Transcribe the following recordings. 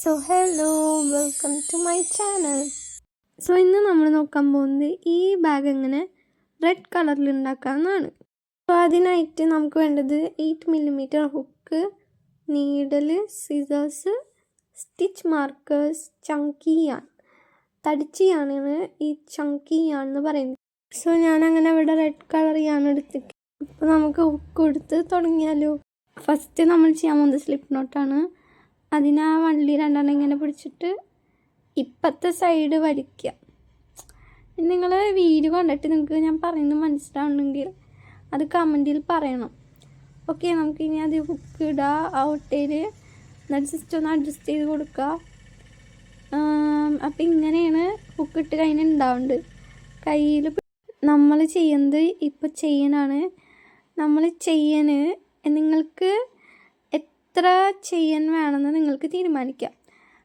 So hello, welcome to my channel. So ഇന്ന് നമ്മൾ നോക്കാൻ പോകുന്നത് ഈ ബാഗ് എങ്ങനെ റെഡ് കളറിൽ ഉണ്ടാക്കാമെന്നാണ്. സോ അതിനായിട്ട് നമുക്ക് വേണ്ടത് 8mm hook, needle, scissors, stitch markers, chunky yarn. തടിച്ച് യാണാണ് ഈ ചങ്കി യാൺ എന്ന് പറയുന്നത്. സോ ഞാനങ്ങനെ ഇവിടെ റെഡ് കളർ യാൺ എടുത്തിട്ട് അപ്പോൾ നമുക്ക് ഹുക്ക് എടുത്ത് തുടങ്ങിയാലോ. ഫസ്റ്റ് നമ്മൾ ചെയ്യാൻ പോകുന്നത് സ്ലിപ്പ് നോട്ടാണ്. അതിന് ആ വള്ളി രണ്ടെണ്ണം ഇങ്ങനെ പിടിച്ചിട്ട് ഇപ്പത്തെ സൈഡ് വലിക്കുക. നിങ്ങൾ വീഡിയോ കണ്ടിട്ട് നിങ്ങൾക്ക് ഞാൻ പറയുന്നത് മനസ്സിലാവുന്നെങ്കിൽ അത് കമൻറ്റിൽ പറയണം. ഓക്കെ, നമുക്കിനി അത് ഹുക്ക് ഇടുക, ആ ഒട്ടയിൽ എന്നിട്ട് ജസ്റ്റ് ഒന്ന് അഡ്ജസ്റ്റ് ചെയ്ത് കൊടുക്കുക. അപ്പം ഇങ്ങനെയാണ് ഹുക്ക് ഇട്ട് കഴിഞ്ഞ് ഉണ്ടാവുന്നത്. കയ്യിൽ നമ്മൾ ചെയ്യുന്നത് ഇപ്പോൾ ചെയ്യാനാണ്. നമ്മൾ ചെയ്യന് നിങ്ങൾക്ക് എത്ര ചെയ്യാൻ വേണമെന്ന് നിങ്ങൾക്ക് തീരുമാനിക്കാം.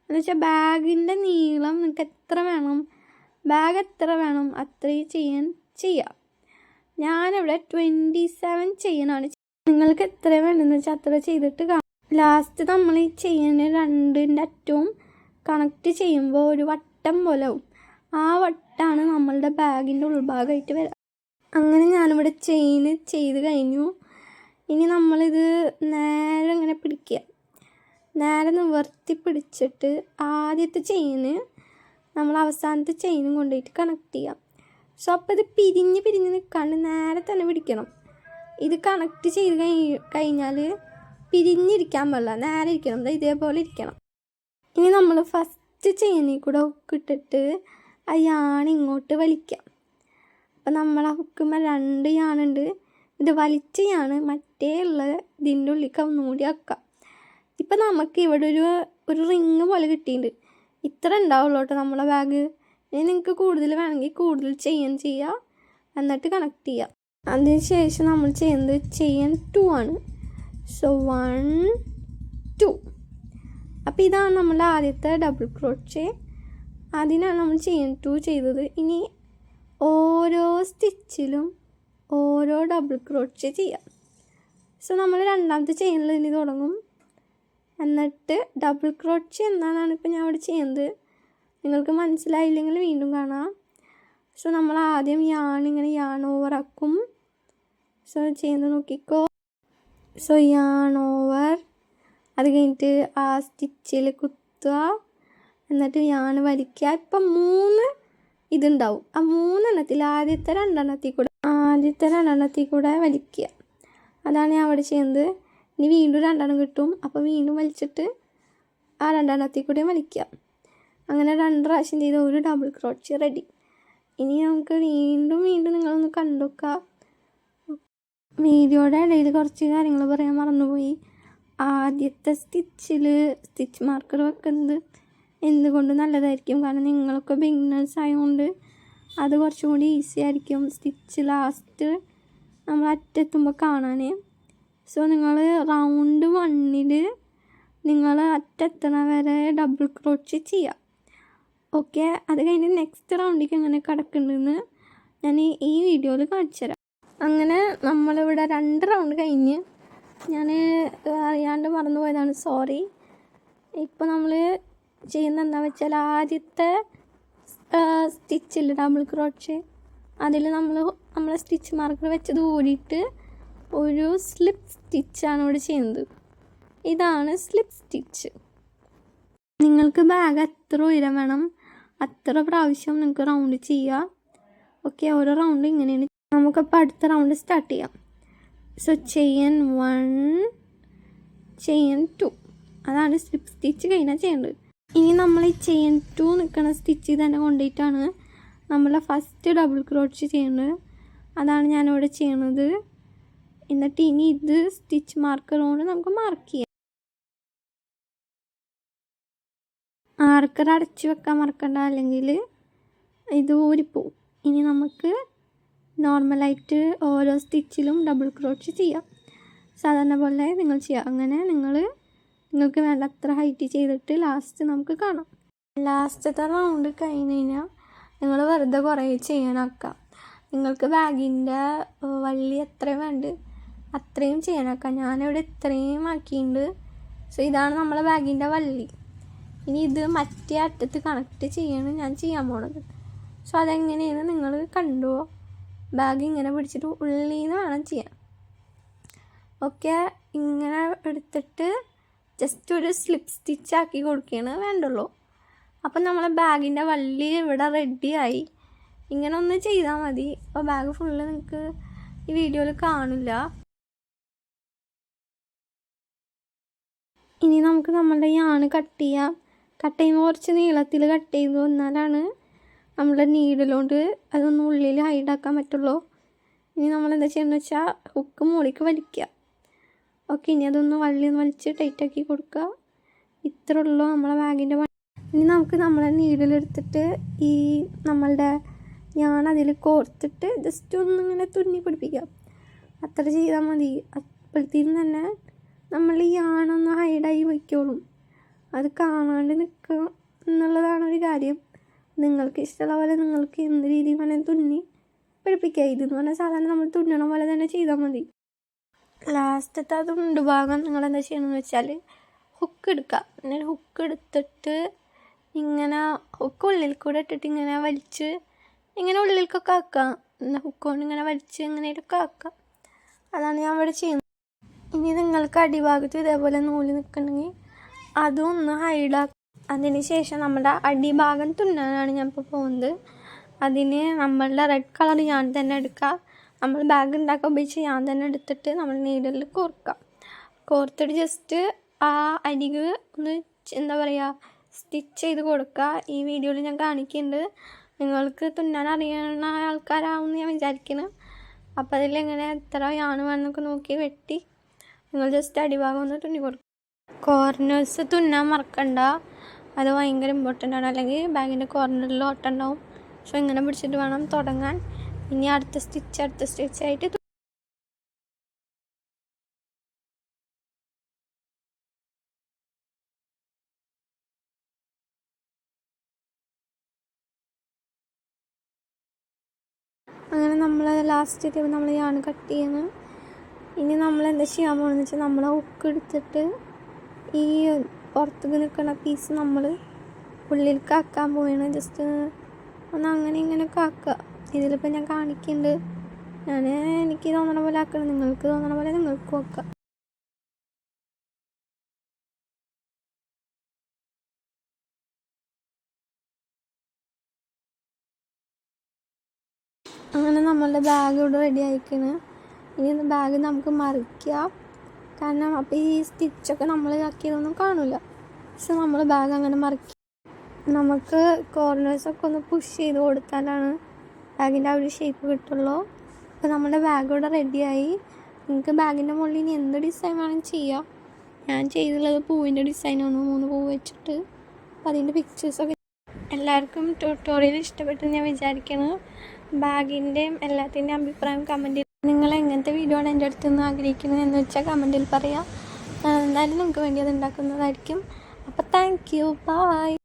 എന്ന് വെച്ചാൽ ബാഗിൻ്റെ നീളം നിങ്ങൾക്ക് എത്ര വേണം, ബാഗ് എത്ര വേണം അത്രയും ചെയ്യാം. ഞാനിവിടെ 27 ചെയ്യാനാണ്. നിങ്ങൾക്ക് എത്ര വേണമെന്ന് വെച്ചാൽ അത്ര ചെയ്തിട്ട് കാണാം. ലാസ്റ്റ് നമ്മൾ ഈ ചെയ്യാൻ രണ്ടിൻ്റെ അറ്റവും കണക്റ്റ് ചെയ്യുമ്പോൾ ഒരു വട്ടം പോലെ ആവും. ആ വട്ടാണ് നമ്മളുടെ ബാഗിൻ്റെ ഉൾഭാഗമായിട്ട് വരിക. അങ്ങനെ ഞാനിവിടെ ചെയ്ത് കഴിഞ്ഞു. ഇനി നമ്മളിത് നേരെ ഇങ്ങനെ പിടിക്കുക. നേരെ നിവർത്തി പിടിച്ചിട്ട് ആദ്യത്തെ ചെയിന് നമ്മൾ അവസാനത്തെ ചെയിനും കൊണ്ടുപോയിട്ട് കണക്ട് ചെയ്യാം. സോ അപ്പോൾ ഇത് പിരിഞ്ഞ് നിൽക്കാണ്ട് നേരെ തന്നെ പിടിക്കണം. ഇത് കണക്ട് ചെയ്ത് കഴിഞ്ഞാൽ പിരിഞ്ഞിരിക്കാൻ പാടില്ല, നേരെ ഇരിക്കണം, ഇതേപോലെ ഇരിക്കണം. ഇനി നമ്മൾ ഫസ്റ്റ് ചെയിനിൽ കൂടെ ഹുക്ക് ഇട്ടിട്ട് ആ യാൺ ഇങ്ങോട്ട് വലിക്കാം. അപ്പം നമ്മൾ ആ ഹുക്കുമ്പോൾ 2 യാണുണ്ട്. ഇത് വലിച്ചയാണ് മറ്റേ ഉള്ള ഇതിൻ്റെ ഉള്ളിലേക്ക് ഒന്നുകൂടി ആക്കാം. ഇപ്പം നമുക്ക് ഇവിടെ ഒരു റിങ് പോലെ കിട്ടിയിട്ടുണ്ട്. ഇത്ര ഉണ്ടാവുള്ളൂ കേട്ടോ നമ്മളെ ബാഗ്. ഇനി നിങ്ങൾക്ക് കൂടുതൽ വേണമെങ്കിൽ കൂടുതൽ ചെയ്യുക, എന്നിട്ട് കണക്ട് ചെയ്യുക. അതിന് ശേഷം നമ്മൾ ചെയ്യുന്നത് ചെയിൻ 2 ആണ്. സോ 1 2. അപ്പോൾ ഇതാണ് നമ്മളുടെ ആദ്യത്തെ ഡബിൾ ക്രോച്ചേ. അതിനാണ് നമ്മൾ ചെയിൻ 2 ചെയ്തത്. ഇനി ഓരോ സ്റ്റിച്ചിലും ഓരോ ഡബിൾ ക്രോച്ചേ ചെയ്യാം. സോ നമ്മൾ രണ്ടാമത്തെ ചെയിനിൽ ഇനി തുടങ്ങും. എന്നിട്ട് ഡബിൾ ക്രോച്ചേ എന്നാണ് ഇപ്പോൾ ഞാൻ ഇവിടെ ചെയ്യുന്നത്. നിങ്ങൾക്ക് മനസ്സിലായില്ലെങ്കിൽ വീണ്ടും കാണാം. സോ നമ്മൾ ആദ്യം യാൺ ഓവറാക്കും. സോ ചെയ്യുന്നത് നോക്കിക്കോ. സോ യാൺ ഓവർ, അത് കഴിഞ്ഞിട്ട് ആ സ്റ്റിച്ചിൽ കുത്തുക, എന്നിട്ട് യാൺ വലിക്കുക. ഇപ്പം 3 ഇതുണ്ടാവും. ആ 3 ആദ്യത്തെ രണ്ടെണ്ണത്തിൽ കൂടെ വലിക്കുക. അതാണ് ഞാൻ അവിടെ ചെയ്യുന്നത്. ഇനി വീണ്ടും 2 കിട്ടും. അപ്പോൾ വീണ്ടും വലിച്ചിട്ട് ആ 2 കൂടെയും വലിക്കുക. അങ്ങനെ 2 പ്രാവശ്യം ചെയ്ത് ഒരു ഡബിൾ ക്രോച്ച് റെഡി. ഇനി നമുക്ക് വീണ്ടും നിങ്ങളൊന്ന് കണ്ടുവെക്കുക. വീഡിയോയുടെ ഇടയിൽ കുറച്ച് കാര്യങ്ങൾ പറയാൻ മറന്നുപോയി. ആദ്യത്തെ സ്റ്റിച്ച് മാർക്കർ വെക്കുന്നത് എന്തുകൊണ്ട് നല്ലതായിരിക്കും, കാരണം നിങ്ങളൊക്കെ ബിഗിനേഴ്സ് ആയതുകൊണ്ട് അത് കുറച്ചും കൂടി ഈസി ആയിരിക്കും സ്റ്റിച്ച് ലാസ്റ്റ് നമ്മൾ അറ്റെത്തുമ്പോൾ കാണാൻ. സോ നിങ്ങൾ റൗണ്ട് 1 നിങ്ങൾ അറ്റെത്തണ വരെ ഡബിൾ ക്രോച്ച് ചെയ്യുക. ഓക്കെ, അത് കഴിഞ്ഞ് നെക്സ്റ്റ് റൗണ്ടിലേക്ക് എങ്ങനെ കിടക്കുന്നുണ്ടെന്ന് ഞാൻ ഈ വീഡിയോയിൽ കാണിച്ചു തരാം. അങ്ങനെ നമ്മളിവിടെ 2 റൗണ്ട് കഴിഞ്ഞ്, ഞാൻ അറിയാണ്ട് മറന്നു പോയതാണ്, സോറി. ഇപ്പോൾ നമ്മൾ ചെയ്യുന്നത് എന്താ വെച്ചാൽ ആദ്യത്തെ സ്റ്റിച്ചിൽ ഡബിൾ ക്രോച്ച് അതിൽ നമ്മളെ സ്റ്റിച്ച് മാർക്കർ വെച്ചത് കൂടിയിട്ട് ഒരു സ്ലിപ്പ് സ്റ്റിച്ചാണ് ഇവിടെ ചെയ്യുന്നത്. ഇതാണ് സ്ലിപ്പ് സ്റ്റിച്ച്. നിങ്ങൾക്ക് ബാഗ് എത്ര ഉയരം വേണം അത്ര പ്രാവശ്യം നിങ്ങൾക്ക് റൗണ്ട് ചെയ്യുക. ഓക്കെ, ഓരോ റൗണ്ട് ഇങ്ങനെയാണ്. നമുക്കപ്പോൾ അടുത്ത റൗണ്ട് സ്റ്റാർട്ട് ചെയ്യാം. സോ ചെയിൻ 1 ചെയിൻ 2 അതാണ് സ്ലിപ്പ് സ്റ്റിച്ച് കഴിഞ്ഞാൽ ചെയ്യേണ്ടത്. ഇനി നമ്മൾ ഈ ചെയിൻ 2 നിൽക്കുന്ന സ്റ്റിച്ച് തന്നെ കൊണ്ടുപോയിട്ടാണ് നമ്മളെ ഫസ്റ്റ് ഡബിൾ ക്രോച്ച് ചെയ്യുന്നത്. അതാണ് ഞാനിവിടെ ചെയ്യണത്. എന്നിട്ട് ഇനി ഇത് സ്റ്റിച്ച് മാർക്കർ കൊണ്ട് നമുക്ക് മാർക്ക് ചെയ്യാം. മാർക്കർ അടച്ചു വെക്കാൻ മറക്കണ്ട, അല്ലെങ്കിൽ ഇത് ഊരിപ്പോവും. ഇനി നമുക്ക് നോർമലായിട്ട് ഓരോ സ്റ്റിച്ചിലും ഡബിൾ ക്രോച്ച് ചെയ്യാം, സാധാരണ പോലെ നിങ്ങൾ ചെയ്യാം. അങ്ങനെ നിങ്ങൾക്ക് വേണ്ട അത്ര ഹൈറ്റ് ചെയ്തിട്ട് ലാസ്റ്റ് നമുക്ക് കാണാം. ലാസ്റ്റത്തെ റൗണ്ട് കഴിഞ്ഞ് കഴിഞ്ഞാൽ നിങ്ങൾ വെറുതെ കുറേ ചെയ്യാനാക്കാം. നിങ്ങൾക്ക് ബാഗിൻ്റെ വള്ളി എത്രയും വേണ്ട അത്രയും ചെയ്യാനാക്കാം. ഞാനിവിടെ ഇത്രയും ആക്കിയിട്ടുണ്ട്. സോ ഇതാണ് നമ്മളെ ബാഗിൻ്റെ വള്ളി. ഇനി ഇത് മറ്റേ അറ്റത്ത് കണക്ട് ചെയ്യാണ് ഞാൻ ചെയ്യാൻ പോണത്. സോ അതെങ്ങനെയാണ് നിങ്ങൾ കണ്ടോ. ബാഗ് ഇങ്ങനെ പിടിച്ചിട്ട് ഉള്ളിൽ നിന്ന് വേണം ചെയ്യാൻ. ഓക്കെ, ഇങ്ങനെ എടുത്തിട്ട് ജസ്റ്റ് ഒരു സ്ലിപ്പ് സ്റ്റിച്ച് ആക്കി കൊടുക്കുകയാണ് വേണ്ടുള്ളൂ. അപ്പം നമ്മളെ ബാഗിൻ്റെ വള്ളി ഇവിടെ റെഡിയായി. ഇങ്ങനെ ഒന്ന് ചെയ്താൽ മതി. അപ്പോൾ ബാഗ് ഫുള്ള് നിങ്ങൾക്ക് ഈ വീഡിയോയിൽ കാണില്ല. ഇനി നമുക്ക് നമ്മളുടെ യാൺ കട്ട് ചെയ്യാം. കട്ട് ചെയ്യുമ്പോൾ കുറച്ച് നീളത്തിൽ കട്ട് ചെയ്തു എന്നാലാണ് നമ്മുടെ നീഡിലോണ്ട് അതൊന്ന് ഉള്ളിൽ ഹൈഡാക്കാൻ പറ്റുള്ളൂ. ഇനി നമ്മൾ എന്താ ചെയ്യുന്നത് വെച്ചാൽ ഹുക്ക് മുകളിലേക്ക് വലിക്കുക. ഓക്കെ, ഇനി അതൊന്ന് വള്ളി ഒന്ന് വലിച്ച് ടൈറ്റാക്കി കൊടുക്കുക. ഇത്ര ഉള്ളൂ നമ്മളെ ബാഗിൻ്റെ പണി. ഇനി നമുക്ക് നമ്മളെ നീഡിലെടുത്തിട്ട് ഈ നമ്മളുടെ യാൺ അതിൽ കോർത്തിട്ട് ജസ്റ്റ് ഒന്നിങ്ങനെ തുന്നി പിടിപ്പിക്കാം. അത്ര ചെയ്താൽ മതി. അപ്പോഴത്തേനും തന്നെ നമ്മൾ ഈ യാണൊന്ന് ഹൈഡായി വയ്ക്കോളും. അത് കാണാണ്ട് നിൽക്കുക എന്നുള്ളതാണ് ഒരു കാര്യം. നിങ്ങൾക്ക് ഇഷ്ടമുള്ള പോലെ നിങ്ങൾക്ക് എന്ത് രീതിയിൽ വേണമെങ്കിൽ തുന്നി പിടിപ്പിക്കുക. ഇതെന്ന് പറഞ്ഞാൽ സാധാരണ നമ്മൾ തുന്നണ പോലെ തന്നെ ചെയ്താൽ മതി. ലാസ്റ്റത്തെ അത് ഭാഗം നിങ്ങൾ എന്താ ചെയ്യണമെന്ന് വെച്ചാൽ ഹുക്ക് എടുക്കുക. എന്നിട്ട് ഹുക്ക് എടുത്തിട്ട് ഇങ്ങനെ ഹുക്ക് ഉള്ളിൽ കൂടെ ഇട്ടിട്ട് ഇങ്ങനെ വലിച്ച് ഇങ്ങനെ ഉള്ളിലേക്കൊക്കെ ആക്കുക. എന്നാൽ ഹുക്ക് കൊണ്ട് ഇങ്ങനെ വലിച്ച് ഇങ്ങനെയൊക്കെ ആക്കുക. അതാണ് ഞാൻ ഇവിടെ ചെയ്യുന്നത്. ഇനി നിങ്ങൾക്ക് അടിഭാഗത്ത് ഇതേപോലെ നൂല് നിൽക്കണമെങ്കിൽ അതും ഒന്ന് ഹൈഡാക്കുക. അതിന് ശേഷം നമ്മുടെ അടിഭാഗം തുന്നാനാണ് ഞാൻ ഇപ്പോൾ പോകുന്നത്. അതിന് നമ്മളുടെ റെഡ് കളർ ഞാൻ തന്നെ എടുക്കുക. നമ്മൾ ബാഗ് ഉണ്ടാക്കാൻ ഉപയോഗിച്ച് ഞാൻ തന്നെ എടുത്തിട്ട് നമ്മൾ നീഡിൽ കോർക്കുക. കോർത്തിട്ട് ജസ്റ്റ് ആ അരിക് ഒന്ന് എന്താ പറയുക സ്റ്റിച്ച് ചെയ്ത് കൊടുക്കുക. ഈ വീഡിയോയിൽ ഞാൻ കാണിക്കുന്നുണ്ട്. നിങ്ങൾക്ക് തുന്നാൻ അറിയുന്ന ആൾക്കാരാവുമെന്ന് ഞാൻ വിചാരിക്കുന്നു. അപ്പോൾ അതിലെങ്ങനെ എത്ര യാണ് വേണമെന്നൊക്കെ നോക്കി വെട്ടി നിങ്ങൾ ജസ്റ്റ് അടിഭാഗം ഒന്ന് തുന്നി കൊടുക്കുക. കോർണേഴ്സ് തുന്നാൻ മറക്കണ്ട, അത് ഭയങ്കര ഇമ്പോർട്ടൻ്റ് ആണ്. അല്ലെങ്കിൽ ബാഗിൻ്റെ കോർണറിൽ ഓട്ടുണ്ടാവും. സോ ഇങ്ങനെ പിടിച്ചിട്ട് വേണം തുടങ്ങാൻ. ഇനി അടുത്ത സ്റ്റിച്ചായിട്ട് അങ്ങനെ നമ്മൾ ലാസ്റ്റ് നമ്മൾ യാണ് കട്ട് ചെയ്യണം. ഇനി നമ്മൾ എന്താ ചെയ്യാൻ പോകുന്നത് വെച്ചാൽ നമ്മൾ ഹുക്ക് എടുത്തിട്ട് ഈ പുറത്തേക്ക് നിൽക്കുന്ന പീസ് നമ്മൾ ഉള്ളിലേക്ക് ആക്കാൻ പോവുകയാണ്. ജസ്റ്റ് ഒന്ന് അങ്ങനെ ഇങ്ങനെയൊക്കെ ആക്കുക. ഇതിലിപ്പോൾ ഞാൻ കാണിക്കുന്നുണ്ട്. എനിക്ക് തോന്നണ പോലെ ആക്കണം, നിങ്ങൾക്ക് തോന്നണ പോലെ നിങ്ങൾക്കും ആക്കാം. അങ്ങനെ നമ്മളുടെ ബാഗ് ഇവിടെ റെഡി ആയിക്കണ്. ഇനി ബാഗ് നമുക്ക് മറിക്കുക. കാരണം അപ്പോൾ ഈ സ്റ്റിച്ചൊക്കെ നമ്മൾ ആക്കിയതൊന്നും കാണില്ല. പക്ഷെ നമ്മൾ ബാഗ് അങ്ങനെ മറിക്കുക. നമുക്ക് കോർണേഴ്സൊക്കെ ഒന്ന് പുഷ് ചെയ്ത് കൊടുത്താലാണ് ബാഗിൻ്റെ ആ ഒരു ഷേപ്പ് കിട്ടുള്ളൂ. അപ്പോൾ നമ്മുടെ ബാഗ് ഇവിടെ റെഡിയായി. നിങ്ങൾക്ക് ബാഗിൻ്റെ മുകളിൽ ഇനി എന്ത് ഡിസൈൻ വേണമെങ്കിൽ ചെയ്യാം. ഞാൻ ചെയ്തിട്ടുള്ളത് പൂവിൻ്റെ ഡിസൈനാണ്, 3 പൂവ് വെച്ചിട്ട്. അപ്പോൾ അതിൻ്റെ പിക്ചേഴ്സൊക്കെ എല്ലാവർക്കും ട്യൂട്ടോറിയൽ ഇഷ്ടപ്പെട്ടെന്ന് ഞാൻ വിചാരിക്കുന്നു. ബാഗിൻ്റെയും എല്ലാത്തിൻ്റെയും അഭിപ്രായം കമൻറ്റിൽ നിങ്ങൾ എങ്ങനത്തെ വീഡിയോ ആണ് എൻ്റെ അടുത്ത് നിന്ന് ആഗ്രഹിക്കുന്നത് എന്ന് വെച്ചാൽ കമൻറ്റിൽ പറയാം. എന്തായാലും നിങ്ങൾക്ക് വേണ്ടി അത് ഉണ്ടാക്കുന്നതായിരിക്കും. അപ്പോൾ താങ്ക് യു, ബൈ.